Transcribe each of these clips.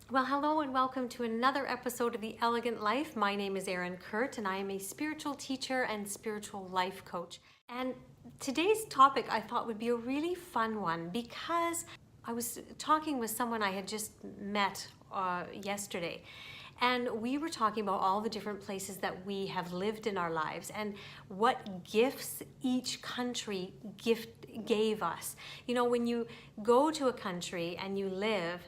Well, hello and welcome to another episode of The Elegant Life. My name is Erin Kurt and I am a spiritual teacher and spiritual life coach. And today's topic I thought would be a really fun one because I was talking with someone I had just met yesterday. And we were talking about all the different places that we have lived in our lives and what gifts each country gave us. You know, when you go to a country and you live,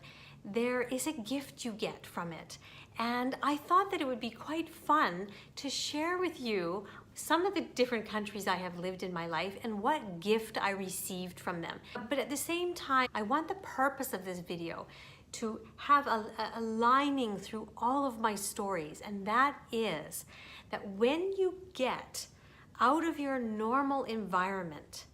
there is a gift you get from it. And I thought that it would be quite fun to share with you some of the different countries I have lived in my life and what gift I received from them. But at the same time, I want the purpose of this video to have a lining through all of my stories, and that is that when you get out of your normal environment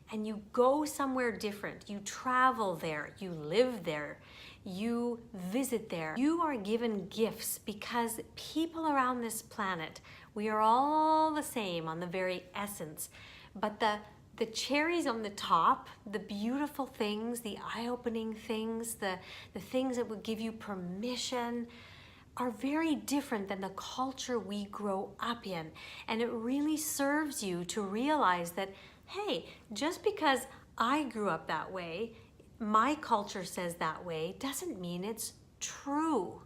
and you go somewhere different, you travel there, you live there, you visit there, you are given gifts because people around this planet, we are all the same on the very essence, but the cherries on the top, the beautiful things, the eye-opening things, the things that would give you permission are very different than the culture we grow up in. And it really serves you to realize that, hey, just because I grew up that way, my culture says that way, doesn't mean it's true.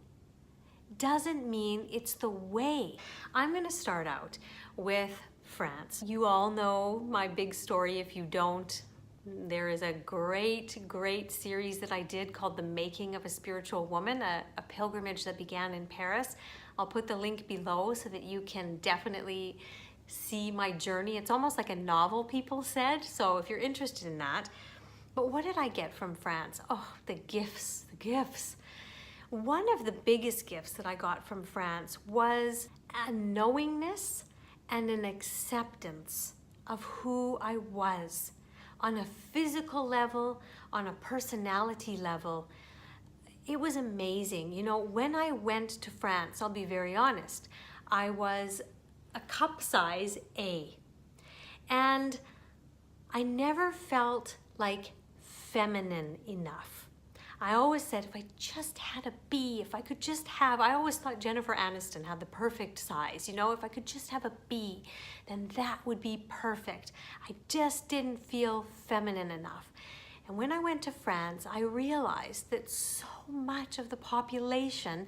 Doesn't mean it's the way. I'm gonna start out with France. You all know my big story. If you don't, there is a great series that I did called The Making of a Spiritual Woman, a pilgrimage that began in Paris. I'll put the link below so that you can definitely see my journey. It's almost like a novel, people said, so if you're interested in that. But what did I get from France? Oh, the gifts, the gifts. One of the biggest gifts that I got from France was a knowingness and an acceptance of who I was on a physical level, on a personality level. It was amazing. You know, when I went to France, I'll be very honest, I was a cup size A. And I never felt like feminine enough. I always said, if I just had a B, if I could just have, I always thought Jennifer Aniston had the perfect size. You know, if I could just have a B, then that would be perfect. I just didn't feel feminine enough. And when I went to France, I realized that so much of the population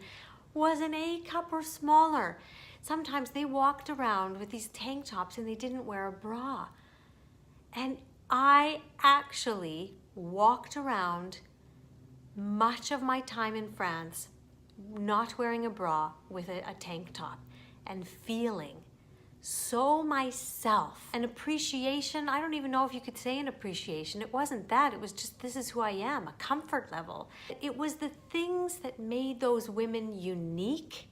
was an A cup or smaller. Sometimes they walked around with these tank tops and they didn't wear a bra. And I actually walked around much of my time in France not wearing a bra with a tank top and feeling so myself. An appreciation, I don't even know if you could say an appreciation. It wasn't that, it was just this is who I am, a comfort level. It was the things that made those women unique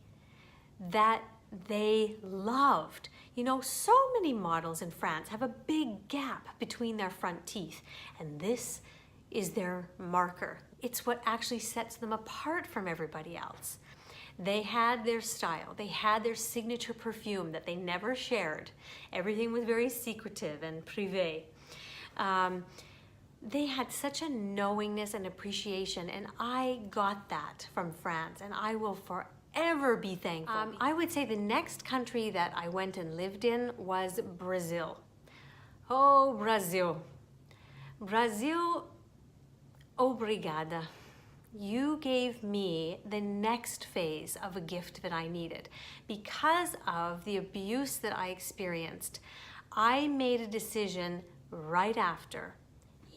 that they loved. You know, so many models in France have a big gap between their front teeth, and this is their marker. It's what actually sets them apart from everybody else. They had their style, they had their signature perfume that they never shared. Everything was very secretive and privé. They had such a knowingness and appreciation, and I got that from France, and I will forever be thankful. I would say the next country that I went and lived in was Brazil. Oh, Brazil. Brazil, obrigada. You gave me the next phase of a gift that I needed. Because of the abuse that I experienced, I made a decision right after.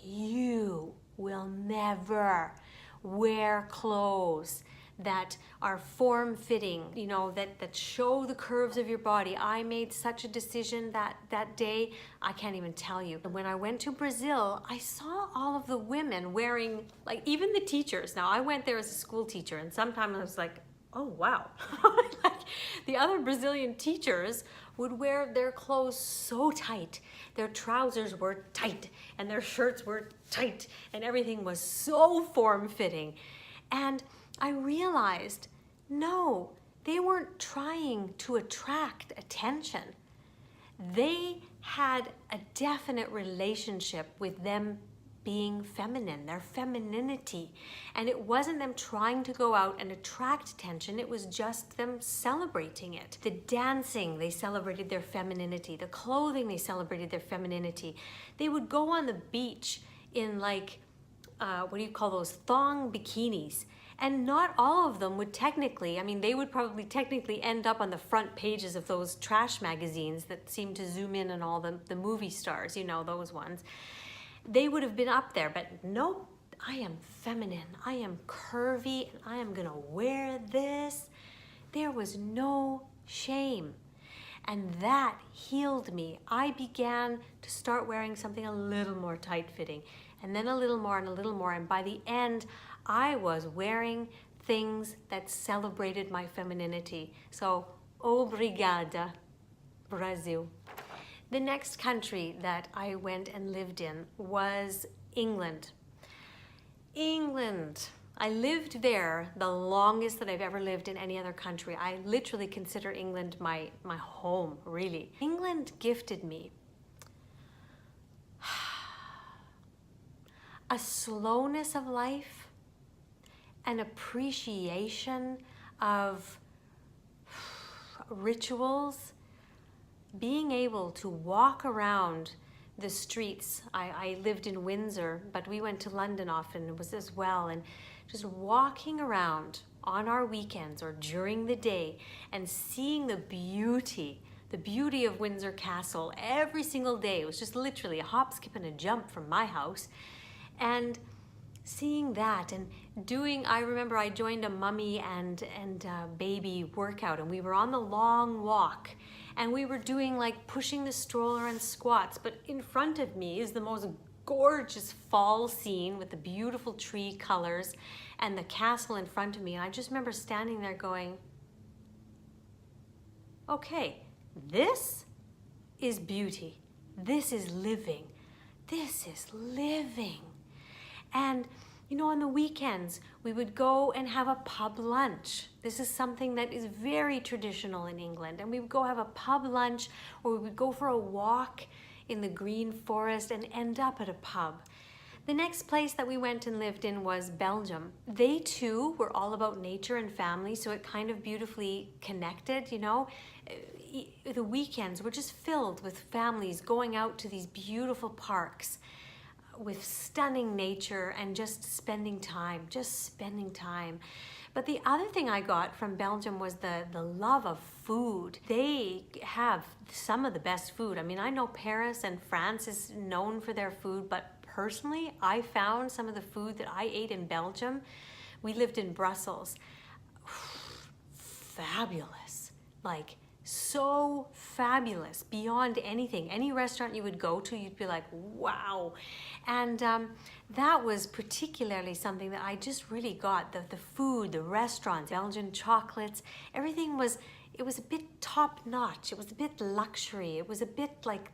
You will never wear clothes that are form-fitting, you know, that show the curves of your body. I made such a decision that day, I can't even tell you. When I went to Brazil, I saw all of the women wearing, like even the teachers. Now I went there as a school teacher, and sometimes I was like, oh wow. Like, the other Brazilian teachers would wear their clothes so tight. Their trousers were tight and their shirts were tight and everything was so form-fitting. And I realized, no, they weren't trying to attract attention. They had a definite relationship with them being feminine, their femininity. And it wasn't them trying to go out and attract attention, it was just them celebrating it. The dancing, they celebrated their femininity. The clothing, they celebrated their femininity. They would go on the beach in like, what do you call those, thong bikinis. And not all of them would technically, I mean, they would probably technically end up on the front pages of those trash magazines that seem to zoom in on all the movie stars, you know, those ones. They would have been up there, but nope, I am feminine, I am curvy, and I am gonna wear this. There was no shame. And that healed me. I began to start wearing something a little more tight-fitting, and then a little more and a little more, and by the end, I was wearing things that celebrated my femininity. So, obrigada, Brazil. The next country that I went and lived in was England. England. I lived there the longest that I've ever lived in any other country. I literally consider England my home, really. England gifted me a slowness of life, an appreciation of rituals, being able to walk around the streets. I lived in Windsor, but we went to London often, it was as well, and just walking around on our weekends or during the day and seeing the beauty of Windsor Castle every single day. It was just literally a hop, skip, and a jump from my house. And seeing that and doing, I remember I joined a mummy and baby workout, and we were on the long walk, and we were doing like pushing the stroller and squats, but in front of me is the most gorgeous fall scene with the beautiful tree colors and the castle in front of me. And I just remember standing there going, okay, this is beauty. This is living. This is living. And you know, on the weekends, we would go and have a pub lunch. This is something that is very traditional in England. And we would go have a pub lunch, or we would go for a walk in the green forest and end up at a pub. The next place that we went and lived in was Belgium. They too were all about nature and family, so it kind of beautifully connected, you know. The weekends were just filled with families going out to these beautiful parks with stunning nature and just spending time. But the other thing I got from Belgium was the love of food. They have some of the best food. I mean, I know Paris and France is known for their food, but personally, I found some of the food that I ate in Belgium. We lived in Brussels. Fabulous. Like, so fabulous, beyond anything. Any restaurant you would go to, you'd be like, wow. And that was particularly something that I just really got. The food, the restaurants, Belgian chocolates, everything was, it was a bit top notch. It was a bit luxury. It was a bit like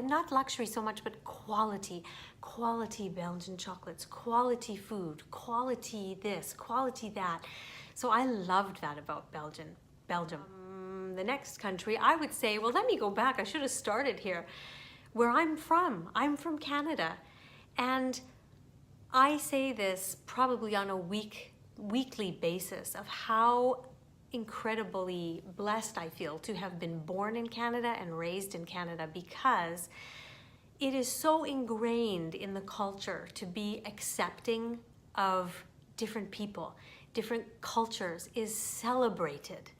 not luxury so much, but quality. Quality Belgian chocolates, quality food, quality this, quality that. So I loved that about Belgium. The next country, I would say, well, let me go back. I should have started here. Where I'm from Canada. And I say this probably on a weekly basis of how incredibly blessed I feel to have been born in Canada and raised in Canada, because it is so ingrained in the culture to be accepting of different people. Different cultures is celebrated.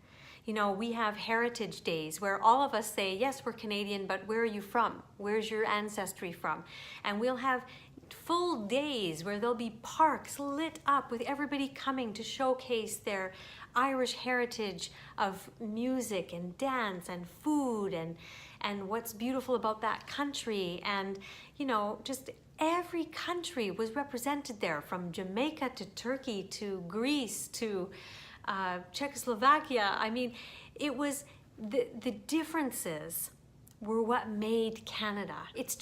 You know, we have heritage days where all of us say, yes, we're Canadian, but where are you from? Where's your ancestry from? And we'll have full days where there'll be parks lit up with everybody coming to showcase their Irish heritage of music and dance and food and what's beautiful about that country. And, you know, just every country was represented there, from Jamaica to Turkey to Greece to Czechoslovakia. I mean, it was the differences were what made Canada. It's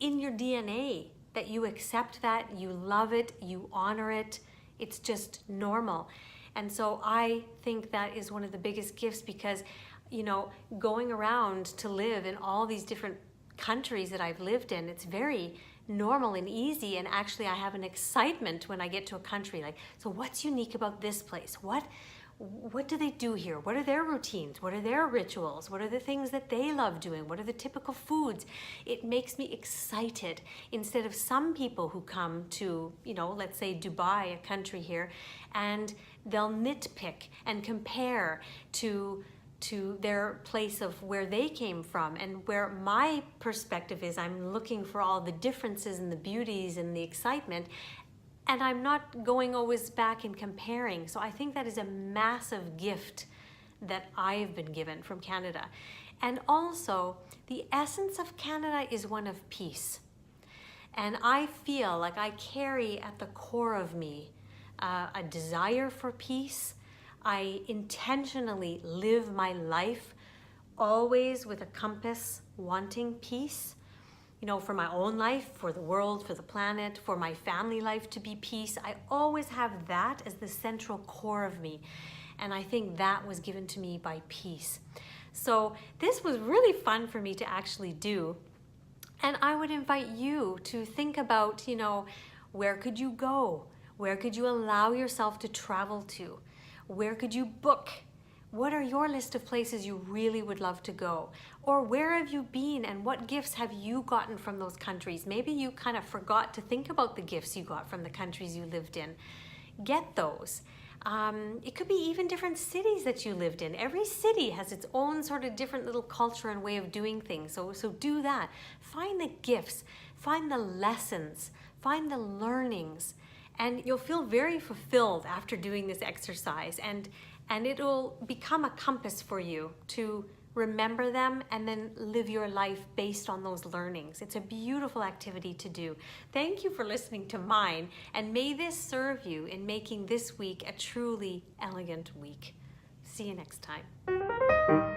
in your DNA that you accept that, you love it, you honor it. It's just normal. And so I think that is one of the biggest gifts, because, you know, going around to live in all these different countries that I've lived in, it's very, normal and easy, and actually I have an excitement when I get to a country. Like, so what's unique about this place? What do they do here? What are their routines? What are their rituals? What are the things that they love doing? What are the typical foods? It makes me excited, instead of some people who come to, let's say Dubai, a country here, and they'll nitpick and compare to their place of where they came from, and where my perspective is I'm looking for all the differences and the beauties and the excitement, and I'm not going always back and comparing. So I think that is a massive gift that I've been given from Canada. And also, the essence of Canada is one of peace. And I feel like I carry at the core of me a desire for peace. I intentionally live my life always with a compass, wanting peace. For my own life, for the world, for the planet, for my family life to be peace. I always have that as the central core of me. And I think that was given to me by peace. So this was really fun for me to actually do. And I would invite you to think about, where could you go? Where could you allow yourself to travel to? Where could you book? What are your list of places you really would love to go? Or where have you been, and what gifts have you gotten from those countries? Maybe you kind of forgot to think about the gifts you got from the countries you lived in. Get those. It could be even different cities that you lived in. Every city has its own sort of different little culture and way of doing things. So do that. Find the gifts, find the lessons, find the learnings, and you'll feel very fulfilled after doing this exercise. And it'll become a compass for you to remember them and then live your life based on those learnings. It's a beautiful activity to do. Thank you for listening to mine, and may this serve you in making this week a truly elegant week. See you next time.